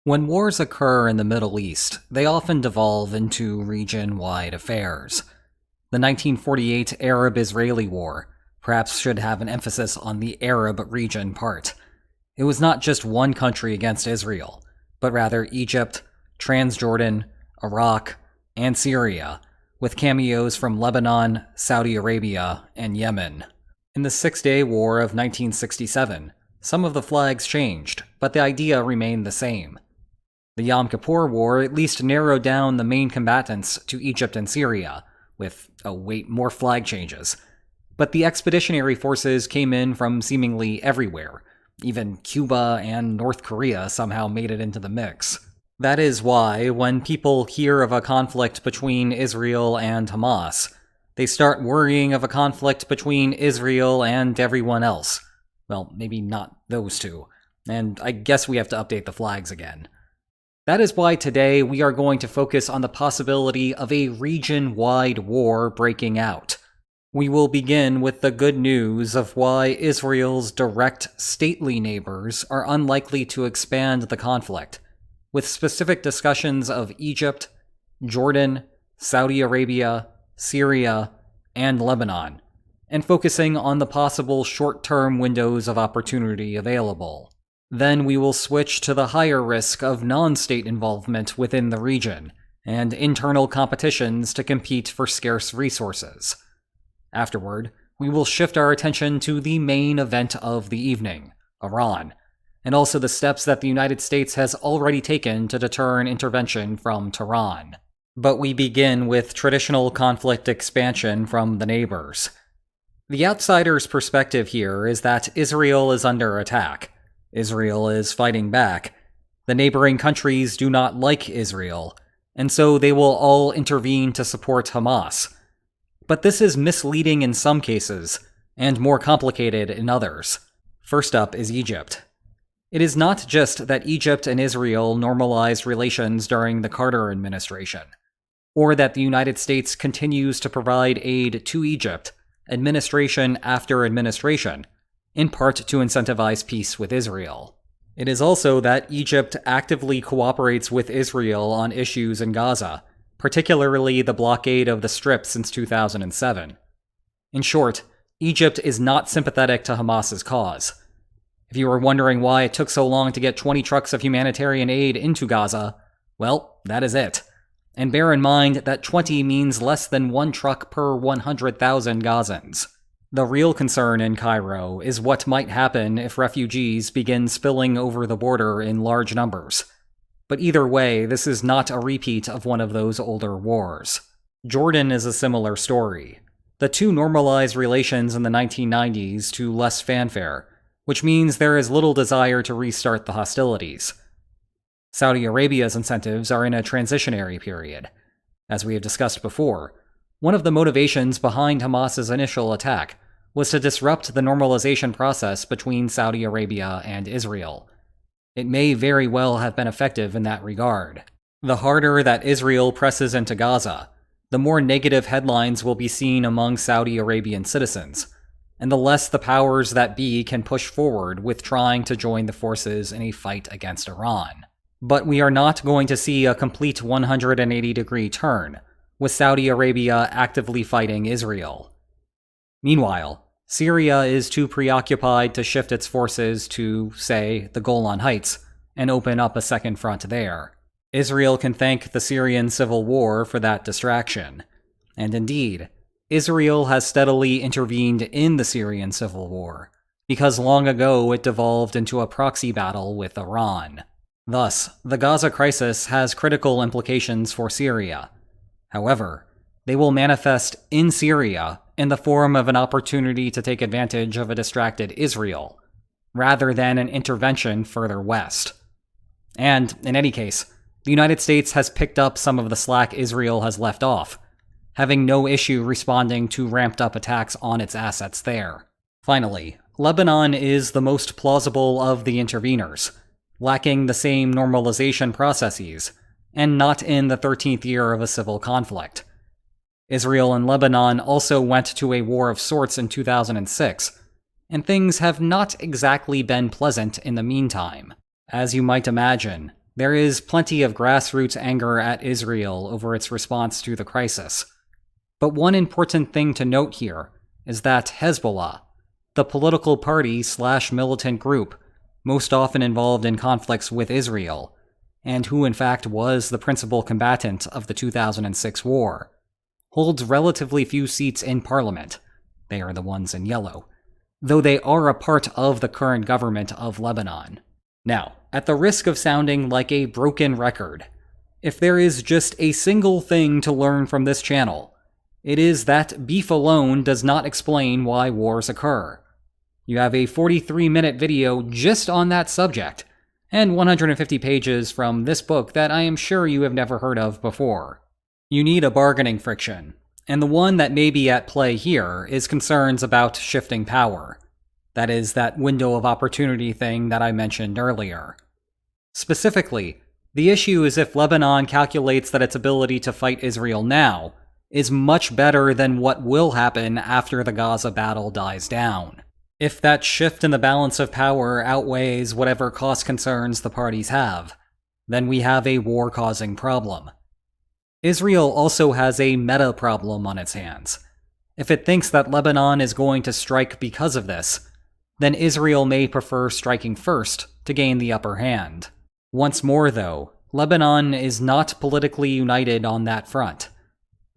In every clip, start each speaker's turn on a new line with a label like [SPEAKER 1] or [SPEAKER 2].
[SPEAKER 1] When wars occur in the Middle East, they often devolve into region-wide affairs. The 1948 Arab-Israeli War perhaps should have an emphasis on the Arab region part. It was not just one country against Israel, but rather Egypt, Transjordan, Iraq, and Syria, with cameos from Lebanon, Saudi Arabia, and Yemen. In the Six-Day War of 1967, some of the flags changed, but the idea remained the same. The Yom Kippur War at least narrowed down the main combatants to Egypt and Syria, with, more flag changes. But the expeditionary forces came in from seemingly everywhere. Even Cuba and North Korea somehow made it into the mix. That is why, when people hear of a conflict between Israel and Hamas, they start worrying of a conflict between Israel and everyone else. Well, maybe not those two. And I guess we have to update the flags again. That is why today we are going to focus on the possibility of a region-wide war breaking out. We will begin with the good news of why Israel's direct stately neighbors are unlikely to expand the conflict, with specific discussions of Egypt, Jordan, Saudi Arabia, Syria, and Lebanon, and focusing on the possible short-term windows of opportunity available. Then we will switch to the higher risk of non-state involvement within the region, and internal competitions to compete for scarce resources. Afterward, we will shift our attention to the main event of the evening, Iran, and also the steps that the United States has already taken to deter an intervention from Tehran. But we begin with traditional conflict expansion from the neighbors. The outsider's perspective here is that Israel is under attack. Israel is fighting back. The neighboring countries do not like Israel, and so they will all intervene to support Hamas. But this is misleading in some cases, and more complicated in others. First up is Egypt. It is not just that Egypt and Israel normalized relations during the Carter administration, or that the United States continues to provide aid to Egypt, administration after administration, in part to incentivize peace with Israel. It is also that Egypt actively cooperates with Israel on issues in Gaza, particularly the blockade of the Strip since 2007. In short, Egypt is not sympathetic to Hamas's cause. If you were wondering why it took so long to get 20 trucks of humanitarian aid into Gaza, well, that is it. And bear in mind that 20 means less than one truck per 100,000 Gazans. The real concern in Cairo is what might happen if refugees begin spilling over the border in large numbers. But either way, this is not a repeat of one of those older wars. Jordan is a similar story. The two normalized relations in the 1990s to less fanfare, which means there is little desire to restart the hostilities. Saudi Arabia's incentives are in a transitionary period. As we have discussed before, one of the motivations behind Hamas's initial attack was to disrupt the normalization process between Saudi Arabia and Israel. It may very well have been effective in that regard. The harder that Israel presses into Gaza, the more negative headlines will be seen among Saudi Arabian citizens, and the less the powers that be can push forward with trying to join the forces in a fight against Iran. But we are not going to see a complete 180-degree turn, with Saudi Arabia actively fighting Israel. Meanwhile, Syria is too preoccupied to shift its forces to, say, the Golan Heights, and open up a second front there. Israel can thank the Syrian civil war for that distraction. And indeed, Israel has steadily intervened in the Syrian civil war, because long ago it devolved into a proxy battle with Iran. Thus, the Gaza crisis has critical implications for Syria. However, they will manifest in Syria in the form of an opportunity to take advantage of a distracted Israel, rather than an intervention further west. And, in any case, the United States has picked up some of the slack Israel has left off, having no issue responding to ramped-up attacks on its assets there. Finally, Lebanon is the most plausible of the interveners, lacking the same normalization processes, and not in the 13th year of a civil conflict. Israel and Lebanon also went to a war of sorts in 2006, and things have not exactly been pleasant in the meantime. As you might imagine, There is plenty of grassroots anger at Israel over its response to the crisis. But one important thing to note here is that Hezbollah, the political party/militant group most often involved in conflicts with Israel, and who in fact was the principal combatant of the 2006 war, holds relatively few seats in parliament. They are the ones in yellow, though they are a part of the current government of Lebanon. Now, at the risk of sounding like a broken record, if there is just a single thing to learn from this channel, it is that beef alone does not explain why wars occur. You have a 43-minute video just on that subject, and 150 pages from this book that I am sure you have never heard of before. You need a bargaining friction, and the one that may be at play here is concerns about shifting power. That is, that window of opportunity thing that I mentioned earlier. Specifically, the issue is if Lebanon calculates that its ability to fight Israel now is much better than what will happen after the Gaza battle dies down. If that shift in the balance of power outweighs whatever cost concerns the parties have, then we have a war-causing problem. Israel also has a meta problem on its hands. If it thinks that Lebanon is going to strike because of this, then Israel may prefer striking first to gain the upper hand. Once more, though, Lebanon is not politically united on that front.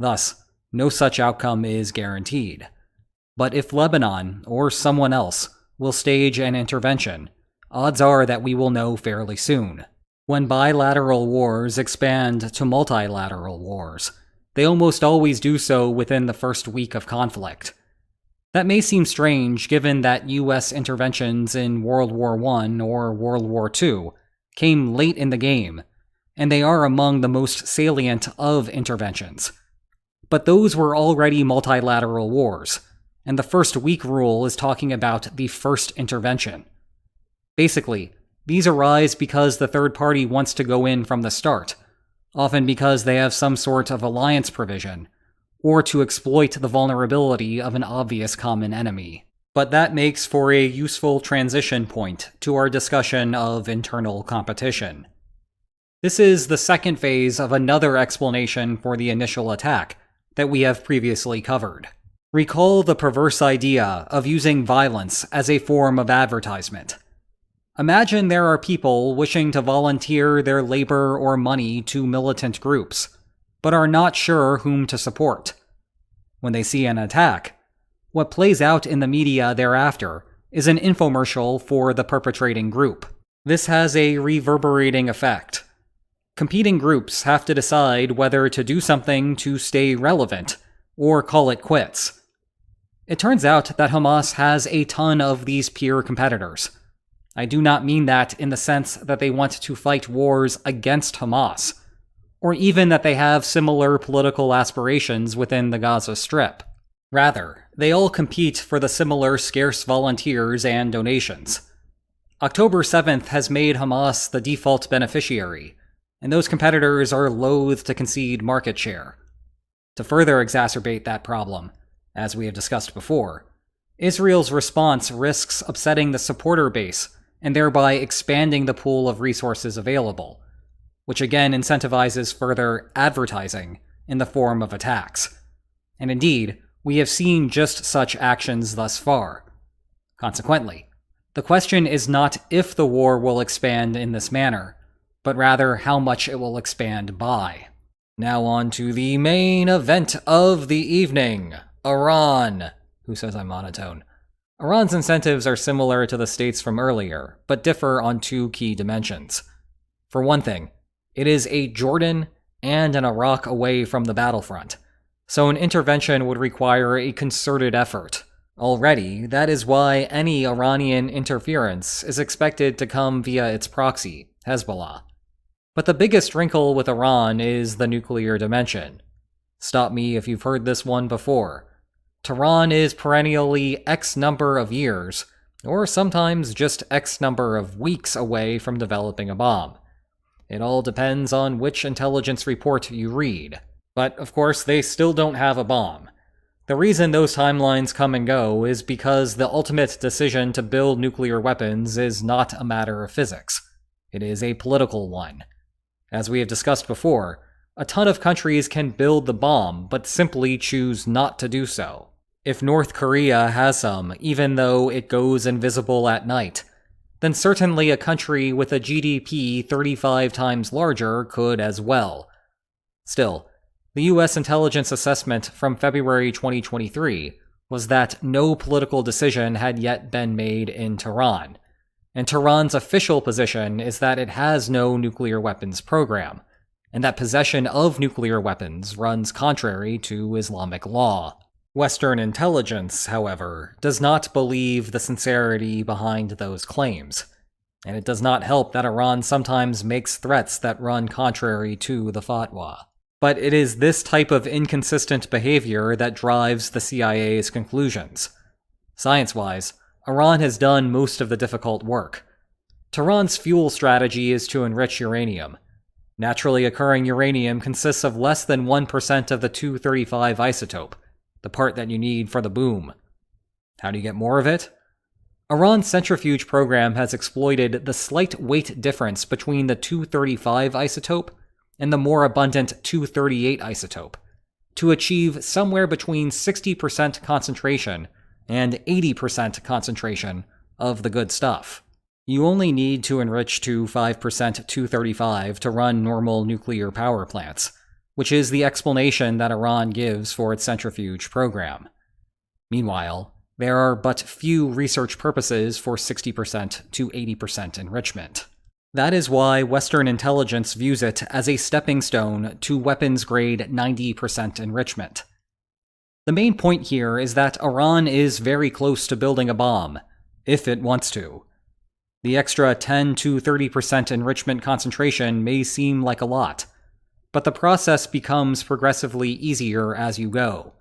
[SPEAKER 1] Thus, no such outcome is guaranteed. But if Lebanon, or someone else, will stage an intervention, odds are that we will know fairly soon. When bilateral wars expand to multilateral wars, they almost always do so within the first week of conflict. That may seem strange given that US interventions in World War I or World War II came late in the game, and they are among the most salient of interventions. But those were already multilateral wars, and the first week rule is talking about the first intervention. Basically, these arise because the third party wants to go in from the start, often because they have some sort of alliance provision, or to exploit the vulnerability of an obvious common enemy. But that makes for a useful transition point to our discussion of internal competition. This is the second phase of another explanation for the initial attack that we have previously covered. Recall the perverse idea of using violence as a form of advertisement. Imagine there are people wishing to volunteer their labor or money to militant groups, but are not sure whom to support. When they see an attack, what plays out in the media thereafter is an infomercial for the perpetrating group. This has a reverberating effect. Competing groups have to decide whether to do something to stay relevant, or call it quits. It turns out that Hamas has a ton of these peer competitors. I do not mean that in the sense that they want to fight wars against Hamas, or even that they have similar political aspirations within the Gaza Strip. Rather, they all compete for the similar scarce volunteers and donations. October 7th has made Hamas the default beneficiary, and those competitors are loath to concede market share. To further exacerbate that problem, as we have discussed before, Israel's response risks upsetting the supporter base and thereby expanding the pool of resources available, which again incentivizes further advertising in the form of attacks. And indeed, we have seen just such actions thus far. Consequently, the question is not if the war will expand in this manner, but rather how much it will expand by. Now on to the main event of the evening, Iran. Who says I'm monotone? Iran's incentives are similar to the states from earlier, but differ on two key dimensions. For one thing, it is a Jordan and an Iraq away from the battlefront, so an intervention would require a concerted effort. Already, that is why any Iranian interference is expected to come via its proxy, Hezbollah. But the biggest wrinkle with Iran is the nuclear dimension. Stop me if you've heard this one before. Tehran is perennially X number of years, or sometimes just X number of weeks away from developing a bomb. It all depends on which intelligence report you read. But, of course, they still don't have a bomb. The reason those timelines come and go is because the ultimate decision to build nuclear weapons is not a matter of physics. It is a political one. As we have discussed before, a ton of countries can build the bomb, but simply choose not to do so. If North Korea has some, even though it goes invisible at night, then certainly a country with a GDP 35 times larger could as well. Still, the US intelligence assessment from February 2023 was that no political decision had yet been made in Tehran, and Tehran's official position is that it has no nuclear weapons program, and that possession of nuclear weapons runs contrary to Islamic law. Western intelligence, however, does not believe the sincerity behind those claims, and it does not help that Iran sometimes makes threats that run contrary to the fatwa. But it is this type of inconsistent behavior that drives the CIA's conclusions. Science-wise, Iran has done most of the difficult work. Tehran's fuel strategy is to enrich uranium. Naturally occurring uranium consists of less than 1% of the 235 isotope, the part that you need for the boom. How do you get more of it? Iran's centrifuge program has exploited the slight weight difference between the 235 isotope and the more abundant 238 isotope to achieve somewhere between 60% concentration and 80% concentration of the good stuff. You only need to enrich to 5% 235 to run normal nuclear power plants, which is the explanation that Iran gives for its centrifuge program. Meanwhile, there are but few research purposes for 60% to 80% enrichment. That is why Western intelligence views it as a stepping stone to weapons-grade 90% enrichment. The main point here is that Iran is very close to building a bomb, if it wants to. The extra 10 to 30% enrichment concentration may seem like a lot, but the process becomes progressively easier as you go.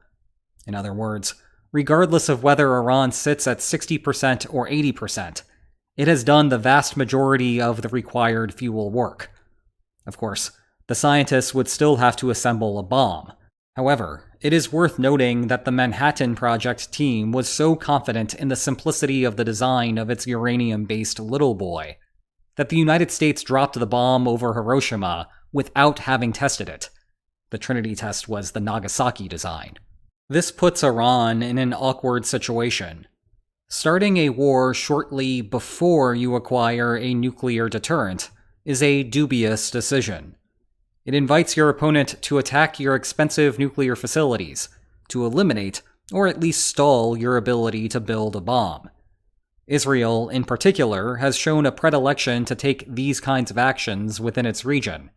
[SPEAKER 1] In other words, regardless of whether Iran sits at 60% or 80%, it has done the vast majority of the required fuel work. Of course, the scientists would still have to assemble a bomb. However, it is worth noting that the Manhattan Project team was so confident in the simplicity of the design of its uranium-based Little Boy that the United States dropped the bomb over Hiroshima without having tested it. The Trinity test was the Nagasaki design. This puts Iran in an awkward situation. Starting a war shortly before you acquire a nuclear deterrent is a dubious decision. It invites your opponent to attack your expensive nuclear facilities, to eliminate or at least stall your ability to build a bomb. Israel, in particular, has shown a predilection to take these kinds of actions within its region,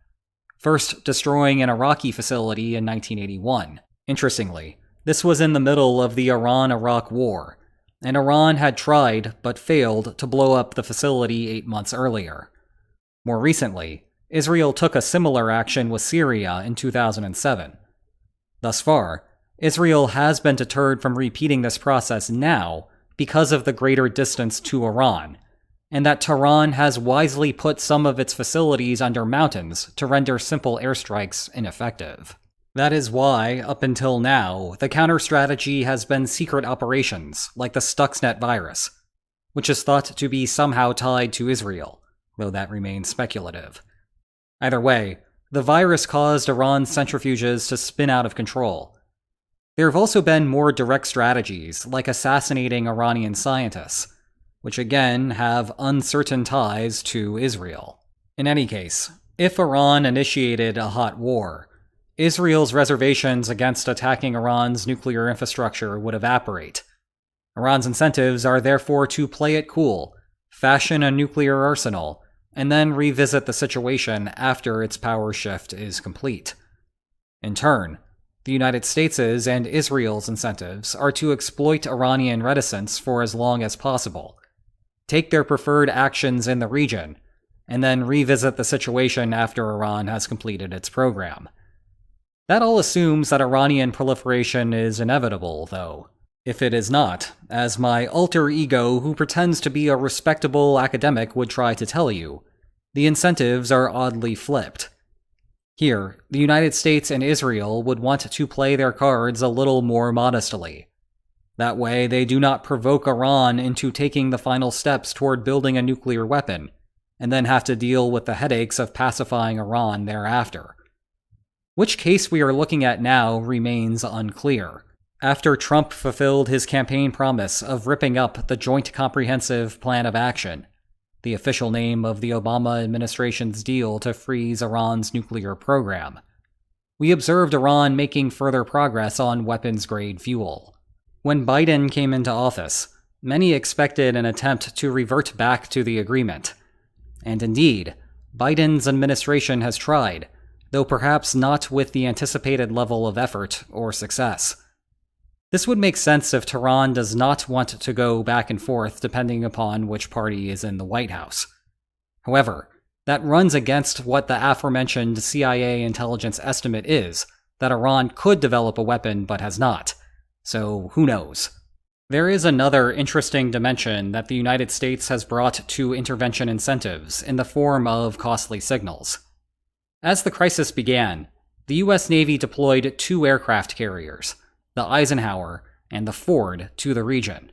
[SPEAKER 1] first destroying an Iraqi facility in 1981. Interestingly, this was in the middle of the Iran-Iraq War, and Iran had tried, but failed, to blow up the facility 8 months earlier. More recently, Israel took a similar action with Syria in 2007. Thus far, Israel has been deterred from repeating this process now because of the greater distance to Iran, and that Tehran has wisely put some of its facilities under mountains to render simple airstrikes ineffective. That is why, up until now, the counter-strategy has been secret operations, like the Stuxnet virus, which is thought to be somehow tied to Israel, though that remains speculative. Either way, the virus caused Iran's centrifuges to spin out of control. There have also been more direct strategies, like assassinating Iranian scientists, which again have uncertain ties to Israel. In any case, if Iran initiated a hot war, Israel's reservations against attacking Iran's nuclear infrastructure would evaporate. Iran's incentives are therefore to play it cool, fashion a nuclear arsenal, and then revisit the situation after its power shift is complete. In turn, the United States' and Israel's incentives are to exploit Iranian reticence for as long as possible, take their preferred actions in the region, and then revisit the situation after Iran has completed its program. That all assumes that Iranian proliferation is inevitable, though. If it is not, as my alter ego who pretends to be a respectable academic would try to tell you, the incentives are oddly flipped. Here, the United States and Israel would want to play their cards a little more modestly. That way, they do not provoke Iran into taking the final steps toward building a nuclear weapon, and then have to deal with the headaches of pacifying Iran thereafter. Which case we are looking at now remains unclear. After Trump fulfilled his campaign promise of ripping up the Joint Comprehensive Plan of Action, the official name of the Obama administration's deal to freeze Iran's nuclear program, we observed Iran making further progress on weapons-grade fuel. When Biden came into office, many expected an attempt to revert back to the agreement. And indeed, Biden's administration has tried, though perhaps not with the anticipated level of effort or success. This would make sense if Tehran does not want to go back and forth depending upon which party is in the White House. However, that runs against what the aforementioned CIA intelligence estimate is, that Iran could develop a weapon but has not. So who knows? There is another interesting dimension that the United States has brought to intervention incentives in the form of costly signals. As the crisis began, the U.S. Navy deployed 2 aircraft carriers, the Eisenhower and the Ford, to the region.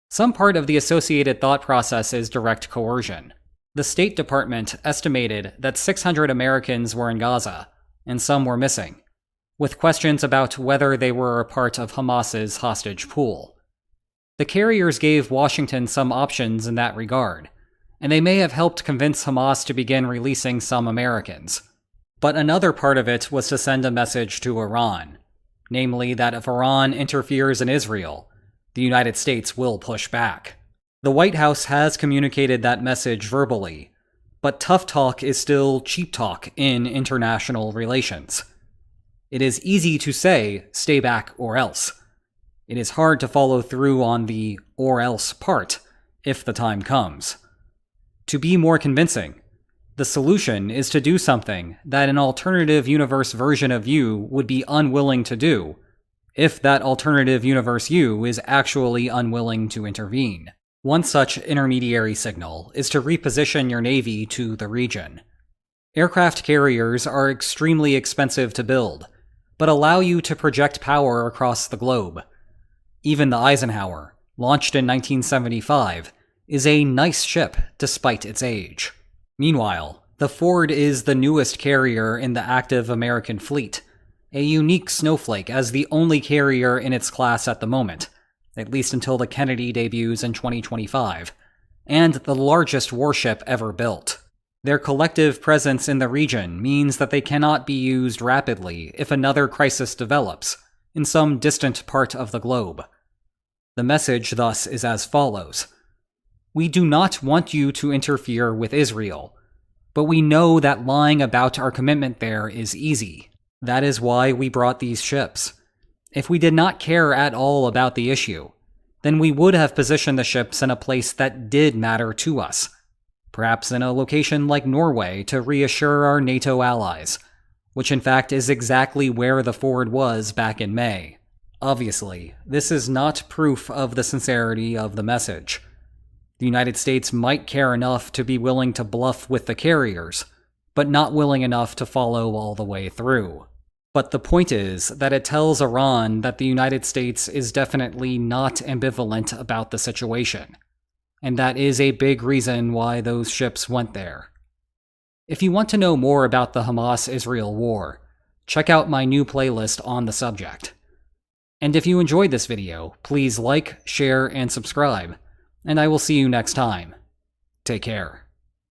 [SPEAKER 1] Some part of the associated thought process is direct coercion. The State Department estimated that 600 Americans were in Gaza, and some were missing, with questions about whether they were a part of Hamas's hostage pool. The carriers gave Washington some options in that regard, and they may have helped convince Hamas to begin releasing some Americans. But another part of it was to send a message to Iran, namely that if Iran interferes in Israel, the United States will push back. The White House has communicated that message verbally, but tough talk is still cheap talk in international relations. It is easy to say, stay back or else. It is hard to follow through on the or else part, if the time comes. To be more convincing, the solution is to do something that an alternative universe version of you would be unwilling to do, if that alternative universe you is actually unwilling to intervene. One such intermediary signal is to reposition your navy to the region. Aircraft carriers are extremely expensive to build, but allow you to project power across the globe. Even the Eisenhower, launched in 1975, is a nice ship despite its age. Meanwhile, the Ford is the newest carrier in the active American fleet, a unique snowflake as the only carrier in its class at the moment, at least until the Kennedy debuts in 2025, and the largest warship ever built. Their collective presence in the region means that they cannot be used rapidly if another crisis develops in some distant part of the globe. The message thus is as follows. We do not want you to interfere with Israel, but we know that lying about our commitment there is easy. That is why we brought these ships. If we did not care at all about the issue, then we would have positioned the ships in a place that did matter to us, perhaps in a location like Norway to reassure our NATO allies, which in fact is exactly where the Ford was back in May. Obviously, this is not proof of the sincerity of the message. The United States might care enough to be willing to bluff with the carriers, but not willing enough to follow all the way through. But the point is that it tells Iran that the United States is definitely not ambivalent about the situation, and that is a big reason why those ships went there. If you want to know more about the Hamas-Israel war, check out my new playlist on the subject. And if you enjoyed this video, please like, share, and subscribe, and I will see you next time. Take care.